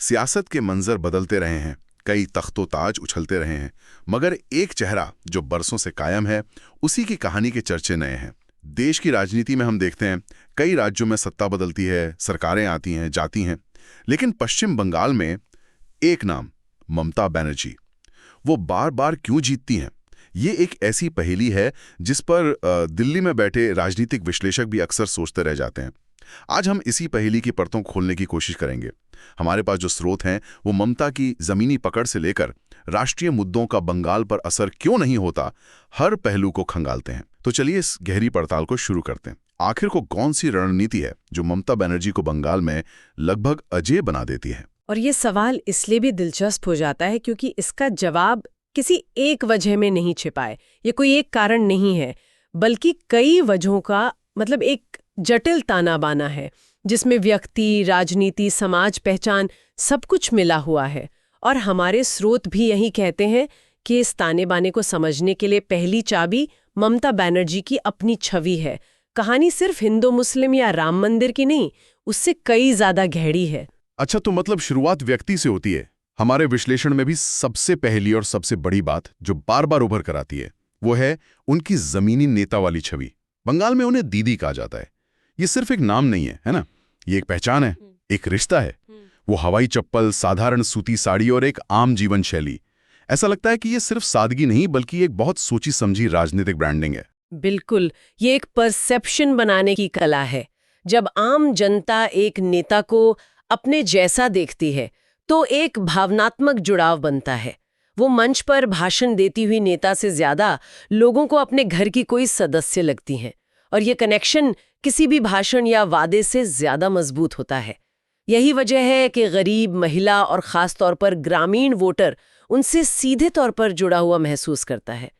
सियासत के मंजर बदलते रहे हैं, कई तख्तो-ताज उछलते रहे हैं, मगर एक चेहरा जो बरसों से कायम है, उसी की कहानी के चर्चे नए हैं। देश की राजनीति में हम देखते हैं, कई राज्यों में सत्ता बदलती है, सरकारें आती हैं, जाती हैं, लेकिन पश्चिम बंगाल में एक नाम, ममता बनर्जी, वो बार-बार क्यों जीतती हैं? ये एक ऐसी पहेली है जिस पर दिल्ली में बैठे राजनीतिक विश्लेषक भी अक्सर सोचते रह जाते हैं। आज हम इसी पहेली की परतों खोलने की कोशिश करेंगे। हमारे पास जो स्रोत हैं वो ममता की जमीनी पकड़ से लेकर राष्ट्रीय मुद्दों का बंगाल पर असर क्यों नहीं होता, हर पहलू को खंगालते हैं। तो चलिए इस गहरी पड़ताल को शुरू करते हैं। आखिर को कौन सी रणनीति है जो ममता बनर्जी को बंगाल में लगभग अजेय बना देती है? और ये सवाल इसलिए भी दिलचस्प हो जाता है क्योंकि इसका जवाब किसी एक वजह में नहीं छिपा है। ये कोई एक कारण नहीं है, बल्कि कई वजहों का एक जटिल ताना बाना है जिसमें व्यक्ति, राजनीति, समाज, पहचान सब कुछ मिला हुआ है। और हमारे स्रोत भी यही कहते हैं कि इस ताने बाने को समझने के लिए पहली चाबी ममता बनर्जी की अपनी छवि है। कहानी सिर्फ हिंदू मुस्लिम या राम मंदिर की नहीं, उससे कई ज्यादा गहरी है। अच्छा, तो मतलब शुरुआत व्यक्ति से होती है। हमारे विश्लेषण में भी सबसे पहली और सबसे बड़ी बात जो बार बार उभर कर आती है वो है उनकी जमीनी नेता वाली छवि। बंगाल में उन्हें दीदी कहा जाता है। ये सिर्फ एक नाम नहीं है ना? ये एक पहचान है, एक रिश्ता है। वो हवाई चप्पल, साधारण सूती साड़ी और एक आम जीवन शैली। ऐसा लगता है कि ये सिर्फ सादगी नहीं बल्कि एक बहुत सोची समझी राजनीतिक ब्रांडिंग है। बिल्कुल, ये एक परसेप्शन बनाने की कला है। जब आम जनता एक नेता को अपने जैसा देखती है तो एक भावनात्मक जुड़ाव बनता है। वो मंच पर भाषण देती हुई नेता से ज्यादा लोगों को अपने घर की कोई सदस्य लगती हैं, और ये कनेक्शन किसी भी भाषण या वादे से ज्यादा मजबूत होता है। यही वजह है कि गरीब, महिला और खास तौर पर ग्रामीण वोटर उनसे सीधे तौर पर जुड़ा हुआ महसूस करता है।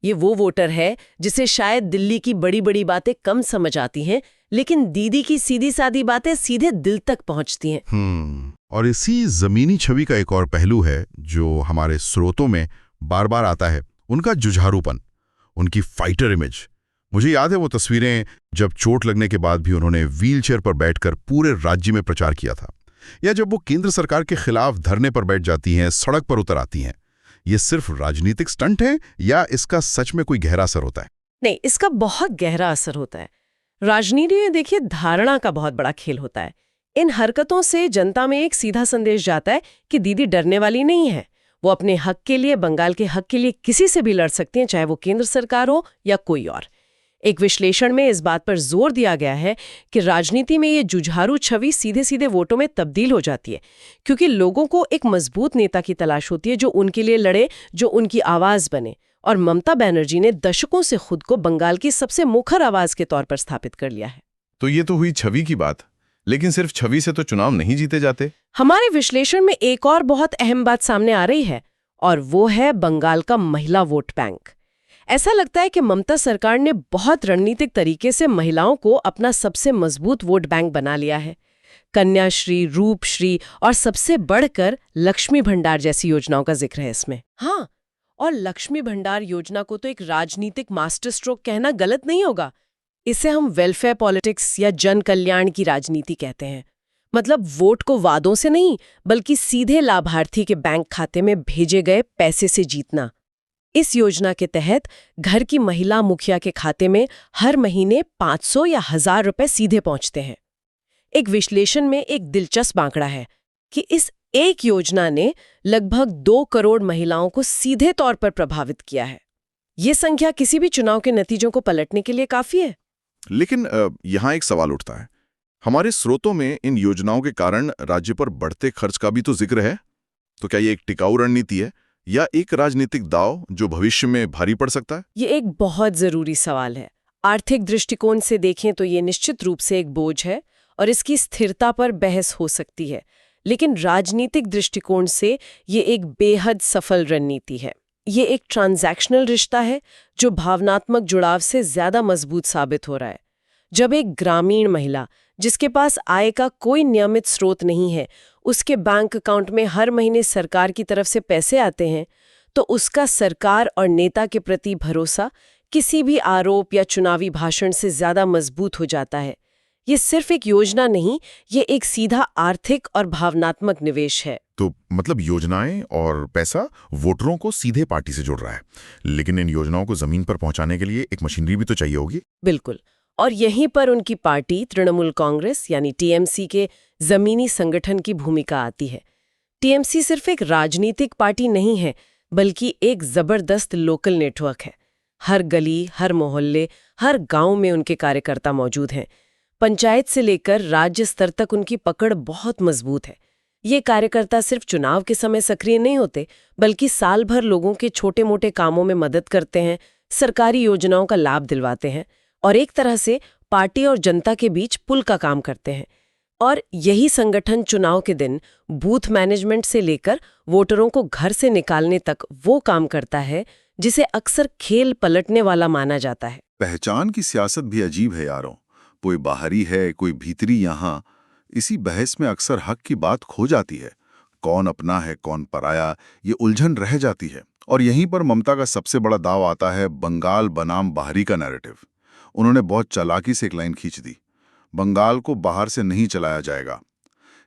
ये वो वोटर है जिसे शायद दिल्ली की बड़ी बड़ी बातें कम समझ आती हैं, लेकिन दीदी की सीधी सादी बातें सीधे दिल तक पहुंचती हैं। और इसी जमीनी छवि का एक और पहलू है जो हमारे स्रोतों में बार बार आता है, उनका जुझारूपन, उनकी फाइटर इमेज। मुझे याद है वो तस्वीरें जब चोट लगने के बाद भी उन्होंने व्हीलचेयर पर बैठकर पूरे राज्य में प्रचार किया था, या जब वो केंद्र सरकार के खिलाफ धरने पर बैठ जाती हैं, सड़क पर उतर आती हैं। ये सिर्फ राजनीतिक स्टंट है या इसका सच में कोई गहरा असर होता है? नहीं, इसका बहुत गहरा असर होता है। राजनीति में देखिए, धारणा का बहुत बड़ा खेल होता है। इन हरकतों से जनता में एक सीधा संदेश जाता है कि दीदी डरने वाली नहीं है। वो अपने हक के लिए, बंगाल के हक के लिए किसी से भी लड़ सकती हैं, चाहे वो केंद्र सरकार हो या कोई और। एक विश्लेषण में इस बात पर जोर दिया गया है कि राजनीति में ये जुझारू छवि सीधे सीधे वोटों में तब्दील हो जाती है, क्योंकि लोगों को एक मजबूत नेता की तलाश होती है जो उनके लिए लड़े, जो उनकी आवाज बने। और ममता बनर्जी ने दशकों से खुद को बंगाल की सबसे मुखर आवाज के तौर पर स्थापित कर लिया है। तो ये तो हुई छवि की बात, लेकिन सिर्फ छवि से तो चुनाव नहीं जीते जाते। हमारे विश्लेषण में एक और बहुत अहम बात सामने आ रही है, और वो है बंगाल का महिला वोट बैंक। ऐसा लगता है कि ममता सरकार ने बहुत रणनीतिक तरीके से महिलाओं को अपना सबसे मजबूत वोट बैंक बना लिया है। कन्याश्री, रूपश्री और सबसे बढ़कर लक्ष्मी भंडार जैसी योजनाओं का जिक्र है इसमें। हाँ, और लक्ष्मी भंडार योजना को तो एक राजनीतिक मास्टर स्ट्रोक कहना गलत नहीं होगा। इसे हम वेलफेयर पॉलिटिक्स या जन कल्याण की राजनीति कहते हैं। मतलब वोट को वादों से नहीं बल्कि सीधे लाभार्थी के बैंक खाते में भेजे गए पैसे से जीतना। इस योजना के तहत घर की महिला मुखिया के खाते में हर महीने 500 या 1000 रुपए सीधे पहुंचते हैं। एक विश्लेषण में एक दिलचस्प आंकड़ा है कि इस एक योजना ने लगभग 2 करोड़ महिलाओं को सीधे तौर पर प्रभावित किया है। ये संख्या किसी भी चुनाव के नतीजों को पलटने के लिए काफी है। लेकिन यहाँ एक सवाल उठता है। हमारे स्रोतों में इन योजनाओं के कारण राज्य पर बढ़ते खर्च का भी तो जिक्र है। तो क्या ये एक टिकाऊ रणनीति है या एक राजनीतिक दांव जो भविष्य में भारी पड़ सकता है? ये एक बहुत जरूरी सवाल है। आर्थिक दृष्टिकोण से देखें तो ये निश्चित रूप से एक बोझ है और इसकी स्थिरता पर बहस हो सकती है, लेकिन राजनीतिक दृष्टिकोण से ये एक बेहद सफल रणनीति है। ये एक ट्रांजैक्शनल रिश्ता है जो भावनात्मक जुड़ाव से ज्यादा मजबूत साबित हो रहा है। जब एक ग्रामीण महिला जिसके पास आय का कोई नियमित स्रोत नहीं है, उसके बैंक अकाउंट में हर महीने सरकार की तरफ से पैसे आते हैं, तो उसका सरकार और नेता के प्रति भरोसा किसी भी आरोप या चुनावी भाषण से ज्यादा मजबूत हो जाता है। ये सिर्फ एक योजना नहीं, ये एक सीधा आर्थिक और भावनात्मक निवेश है। तो मतलब योजनाएं और पैसा वोटरों को सीधे पार्टी से जोड़ रहा है, लेकिन इन योजनाओं को जमीन पर पहुंचाने के लिए एक मशीनरी भी तो चाहिए होगी। बिल्कुल। और यहीं पर उनकी पार्टी तृणमूल कांग्रेस यानी टीएमसी के जमीनी संगठन की भूमिका आती है। टीएमसी सिर्फ एक राजनीतिक पार्टी नहीं है, बल्कि एक जबरदस्त लोकल नेटवर्क है। हर गली, हर मोहल्ले, हर गांव में उनके कार्यकर्ता मौजूद हैं। पंचायत से लेकर राज्य स्तर तक उनकी पकड़ बहुत मजबूत है। ये कार्यकर्ता सिर्फ चुनाव के समय सक्रिय नहीं होते, बल्कि साल भर लोगों के छोटे मोटे कामों में मदद करते हैं, सरकारी योजनाओं का लाभ दिलवाते हैं और एक तरह से पार्टी और जनता के बीच पुल का काम करते हैं। और यही संगठन चुनाव के दिन बूथ मैनेजमेंट से लेकर वोटरों को घर से निकालने तक वो काम करता है जिसे अक्सर खेल पलटने वाला माना जाता है। पहचान की सियासत भी अजीब है यारों, कोई बाहरी है कोई भीतरी। यहाँ इसी बहस में अक्सर हक की बात खो जाती है। कौन अपना है कौन पराया, ये उलझन रह जाती है। और यहीं पर ममता का सबसे बड़ा दाव आता है बंगाल बनाम बाहरी का नैरेटिव। उन्होंने बहुत चालाकी से एक लाइन खींच दी, बंगाल को बाहर से नहीं चलाया जाएगा।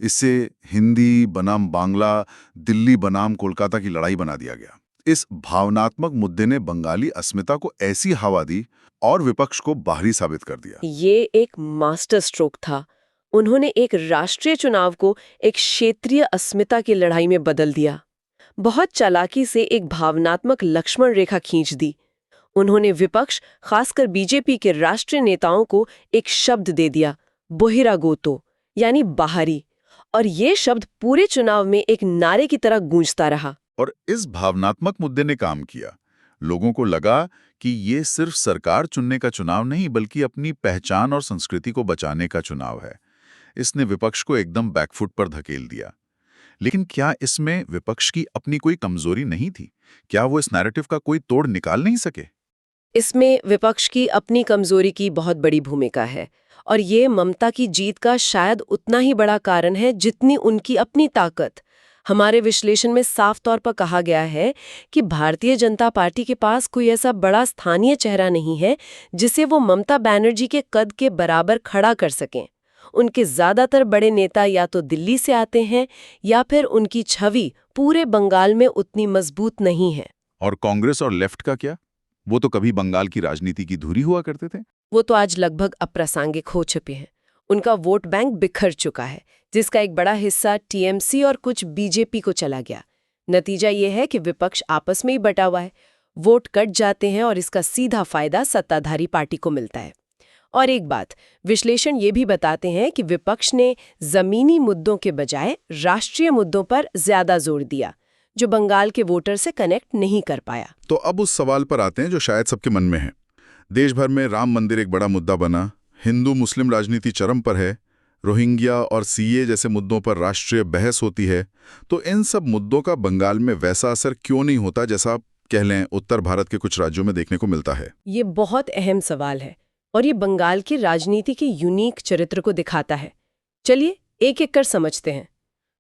इससे हिंदी बनाम बांग्ला, दिल्ली बनाम कोलकाता की लड़ाई बना दिया गया। इस भावनात्मक मुद्दे ने बंगाली अस्मिता को ऐसी हवा दी और विपक्ष को बाहरी साबित कर दिया। ये एक मास्टर स्ट्रोक था। उन्होंने एक राष्ट्रीय चुनाव को एक क्षेत्रीय अस्मिता की लड़ाई में बदल दिया। बहुत चालाकी से एक भावनात्मक लक्ष्मण रेखा खींच दी। उन्होंने विपक्ष, खासकर बीजेपी के राष्ट्रीय नेताओं को एक शब्द दे दिया, बोहिरागोतो, यानी बाहरी। और ये शब्द पूरे चुनाव में एक नारे की तरह गूंजता रहा। और इस भावनात्मक मुद्दे ने काम किया। लोगों को लगा कि ये सिर्फ सरकार चुनने का चुनाव नहीं, बल्कि अपनी पहचान और संस्कृति को बचाने का चुनाव है। इसने विपक्ष को एकदम बैकफुट पर धकेल दिया। लेकिन क्या इसमें विपक्ष की अपनी कोई कमजोरी नहीं थी? क्या वो इस नैरेटिव का कोई तोड़ निकाल नहीं सके? इसमें विपक्ष की अपनी कमजोरी की बहुत बड़ी भूमिका है। और ये ममता की जीत का शायद उतना ही बड़ा कारण है जितनी उनकी अपनी ताकत। हमारे विश्लेषण में साफ तौर पर कहा गया है कि भारतीय जनता पार्टी के पास कोई ऐसा बड़ा स्थानीय चेहरा नहीं है जिसे वो ममता बनर्जी के कद के बराबर खड़ा कर सकें। उनके ज्यादातर बड़े नेता या तो दिल्ली से आते हैं या फिर उनकी छवि पूरे बंगाल में उतनी मजबूत नहीं है। और कांग्रेस और लेफ्ट का क्या? वो तो कभी बंगाल की राजनीति की धुरी हुआ करते थे। वो तो आज लगभग अप्रासंगिक हो चुके हैं। उनका वोट बैंक बिखर चुका है, जिसका एक बड़ा हिस्सा टीएमसी और कुछ बीजेपी को चला गया। नतीजा ये है कि विपक्ष आपस में ही बटा हुआ है, वोट कट जाते हैं और इसका सीधा फायदा सत्ताधारी पार्टी को मिलता है। और एक बात, विश्लेषण ये भी बताते हैं कि विपक्ष ने जमीनी मुद्दों के बजाय राष्ट्रीय मुद्दों पर ज्यादा जोर दिया, जो बंगाल के वोटर से कनेक्ट नहीं कर पाया। तो अब उस सवाल पर आते हैं जो शायद सबके मन में है। देश भर में राम मंदिर एक बड़ा मुद्दा बना, हिंदू मुस्लिम राजनीति चरम पर है, रोहिंग्या और सीए जैसे मुद्दों पर राष्ट्रीय बहस होती है। तो इन सब मुद्दों का बंगाल में वैसा असर क्यों नहीं होता जैसा कह लें उत्तर भारत के कुछ राज्यों में देखने को मिलता है? ये बहुत अहम सवाल है और ये बंगाल की राजनीति के यूनिक चरित्र को दिखाता है। चलिए एक एक कर समझते हैं।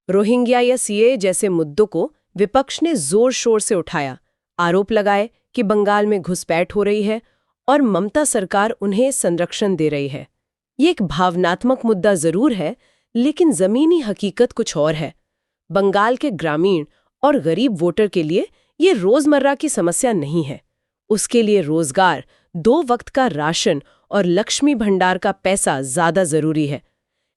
रोहिंग्या या सीए जैसे मुद्दों को विपक्ष ने जोर शोर से उठाया, आरोप लगाए कि बंगाल में घुसपैठ हो रही है और ममता सरकार उन्हें संरक्षण दे रही है। ये एक भावनात्मक मुद्दा जरूर है, लेकिन जमीनी हकीकत कुछ और है। बंगाल के ग्रामीण और गरीब वोटर के लिए ये रोजमर्रा की समस्या नहीं है। उसके लिए रोजगार, 2 वक्त का राशन और लक्ष्मी भंडार का पैसा ज्यादा जरूरी है।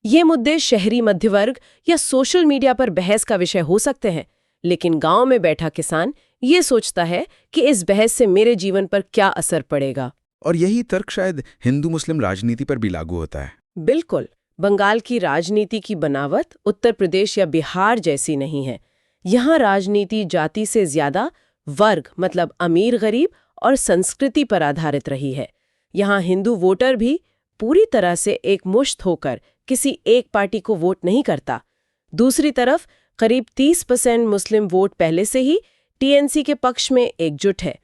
ये मुद्दे शहरी मध्यवर्ग या सोशल मीडिया पर बहस का विषय हो सकते हैं, लेकिन गांव में बैठा किसान ये सोचता है कि इस बहस से मेरे जीवन पर क्या असर पड़ेगा। और यही तर्क शायद हिंदू मुस्लिम राजनीति पर भी लागू होता है। बिल्कुल। बंगाल की राजनीति की बनावट उत्तर प्रदेश या बिहार जैसी नहीं है। यहाँ राजनीति जाति से ज्यादा वर्ग, मतलब अमीर गरीब और संस्कृति पर आधारित रही है। यहाँ हिंदू वोटर भी पूरी तरह से एकमुश्त होकर किसी एक पार्टी को वोट नहीं करता। दूसरी तरफ करीब 30% मुस्लिम वोट पहले से ही टीएमसी के पक्ष में एकजुट है।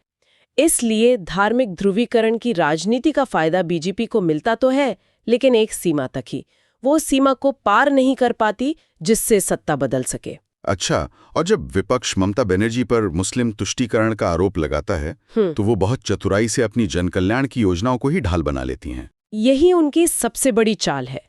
इसलिए धार्मिक ध्रुवीकरण की राजनीति का फायदा बीजेपी को मिलता तो है, लेकिन एक सीमा तक ही। वो सीमा को पार नहीं कर पाती जिससे सत्ता बदल सके। अच्छा, और जब विपक्ष ममता बनर्जी पर मुस्लिम तुष्टीकरण का आरोप लगाता है तो वो बहुत चतुराई से अपनी जनकल्याण की योजनाओं को ही ढाल बना लेती हैं। यही उनकी सबसे बड़ी चाल है।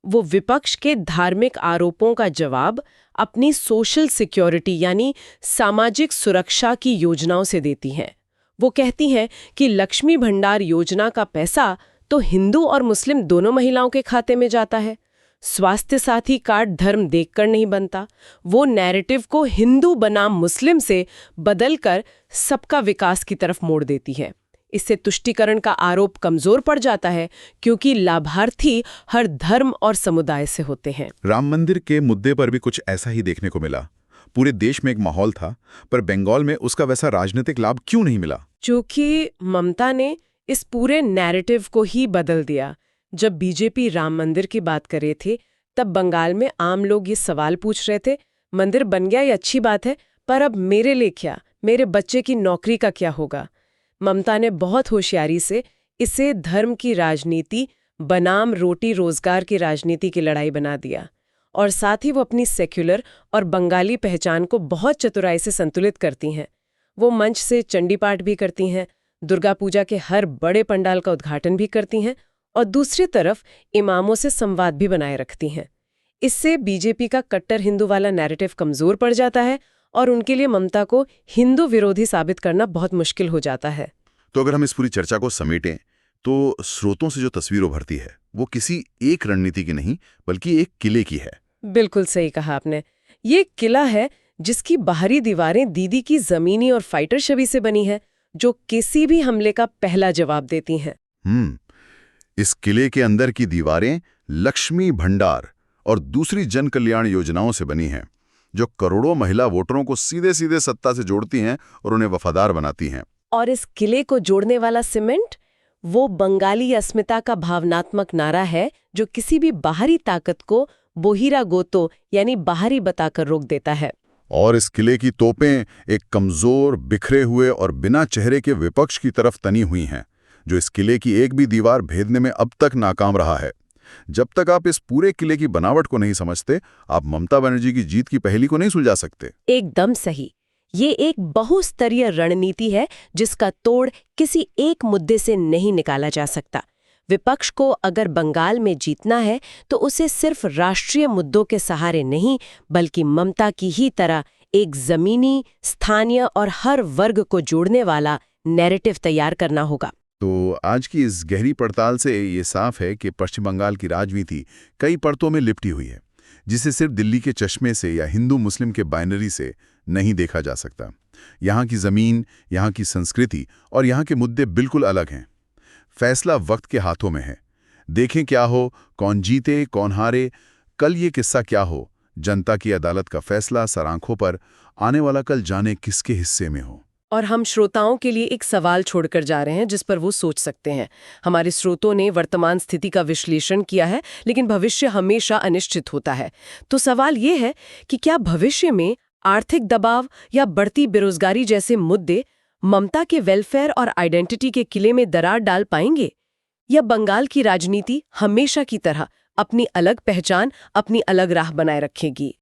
वो विपक्ष के धार्मिक आरोपों का जवाब अपनी सोशल सिक्योरिटी यानी सामाजिक सुरक्षा की योजनाओं से देती हैं। वो कहती हैं कि लक्ष्मी भंडार योजना का पैसा तो हिंदू और मुस्लिम दोनों महिलाओं के खाते में जाता है। स्वास्थ्य साथी कार्ड धर्म देखकर नहीं बनता। वो नैरेटिव को हिंदू बनाम मुस्लिम से बदलकर सबका विकास की तरफ मोड़ देती है। इससे तुष्टीकरण का आरोप कमजोर पड़ जाता है क्योंकि लाभार्थी हर धर्म और समुदाय से होते हैं। राम मंदिर के मुद्दे पर भी कुछ ऐसा ही देखने को मिला। पूरे देश में एक माहौल था, पर बंगाल में उसका वैसा राजनीतिक लाभ क्यों नहीं मिला? क्योंकि ममता ने इस पूरे नैरेटिव को ही बदल दिया। जब बीजेपी राम मंदिर की बात कर रहे थे, तब बंगाल में आम लोग ये सवाल पूछ रहे थे, मंदिर बन गया ये अच्छी बात है, पर अब मेरे लिए क्या, मेरे बच्चे की नौकरी का क्या होगा? ममता ने बहुत होशियारी से इसे धर्म की राजनीति बनाम रोटी रोजगार की राजनीति की लड़ाई बना दिया, और साथ ही वो अपनी सेक्युलर और बंगाली पहचान को बहुत चतुराई से संतुलित करती हैं। वो मंच से चंडी पाठ भी करती हैं, दुर्गा पूजा के हर बड़े पंडाल का उद्घाटन भी करती हैं, और दूसरी तरफ इमामों से संवाद भी बनाए रखती हैं। इससे बीजेपी का कट्टर हिंदू वाला नैरेटिव कमजोर पड़ जाता है और उनके लिए ममता को हिंदू विरोधी साबित करना बहुत मुश्किल हो जाता है। तो अगर हम इस पूरी चर्चा को समेटें तो स्रोतों से जो तस्वीर उभरती है वो किसी एक रणनीति की नहीं बल्कि एक किले की है। बिल्कुल सही कहा आपने। ये किला है जिसकी बाहरी दीवारें दीदी की जमीनी और फाइटर छवि से बनी है, जो किसी भी हमले का पहला जवाब देती हैं। इस किले के अंदर की दीवारें लक्ष्मी भंडार और दूसरी जन कल्याण योजनाओं से बनी हैं, जो करोड़ों महिला वोटरों को सीधे सीधे सत्ता से जोड़ती हैं और उन्हें वफादार बनाती हैं। और इस किले को जोड़ने वाला सीमेंट वो बंगाली अस्मिता का भावनात्मक नारा है, जो किसी भी बाहरी ताकत को बोहिरा गोतो यानी बाहरी बताकर रोक देता है। और इस किले की तोपें एक कमजोर, बिखरे हुए और बिना चेहरे के विपक्ष की तरफ तनी हुई हैं, जो इस किले की एक भी दीवार भेदने में अब तक नाकाम रहा है। जब तक आप इस पूरे किले की बनावट को नहीं समझते, आप ममता बनर्जी की जीत की पहेली को नहीं सुलझा सकते। एकदम सही। ये एक बहुस्तरीय रणनीति है जिसका तोड़ किसी एक मुद्दे से नहीं निकाला जा सकता। विपक्ष को अगर बंगाल में जीतना है तो उसे सिर्फ राष्ट्रीय मुद्दों के सहारे नहीं, बल्कि ममता की ही तरह एक जमीनी, स्थानीय और हर वर्ग को जोड़ने वाला नैरेटिव तैयार करना होगा। तो आज की इस गहरी पड़ताल से ये साफ है कि पश्चिम बंगाल की राजनीति कई परतों में लिपटी हुई है, जिसे सिर्फ दिल्ली के चश्मे से या हिंदू मुस्लिम के बाइनरी से नहीं देखा जा सकता। यहाँ की जमीन, यहाँ की संस्कृति और यहाँ के मुद्दे बिल्कुल अलग हैं। फैसला वक्त के हाथों में है। देखें क्या हो, कौन जीते कौन हारे, कल ये किस्सा क्या हो। जनता की अदालत का फैसला सर आंखों पर, आने वाला कल जाने किसके हिस्से में हो। और हम श्रोताओं के लिए एक सवाल छोड़कर जा रहे हैं जिस पर वो सोच सकते हैं। हमारे स्रोतों ने वर्तमान स्थिति का विश्लेषण किया है, लेकिन भविष्य हमेशा अनिश्चित होता है। तो सवाल ये है कि क्या भविष्य में आर्थिक दबाव या बढ़ती बेरोजगारी जैसे मुद्दे ममता के वेलफेयर और आइडेंटिटी के किले में दरार डाल पाएंगे, या बंगाल की राजनीति हमेशा की तरह अपनी अलग पहचान, अपनी अलग राह बनाए रखेगी?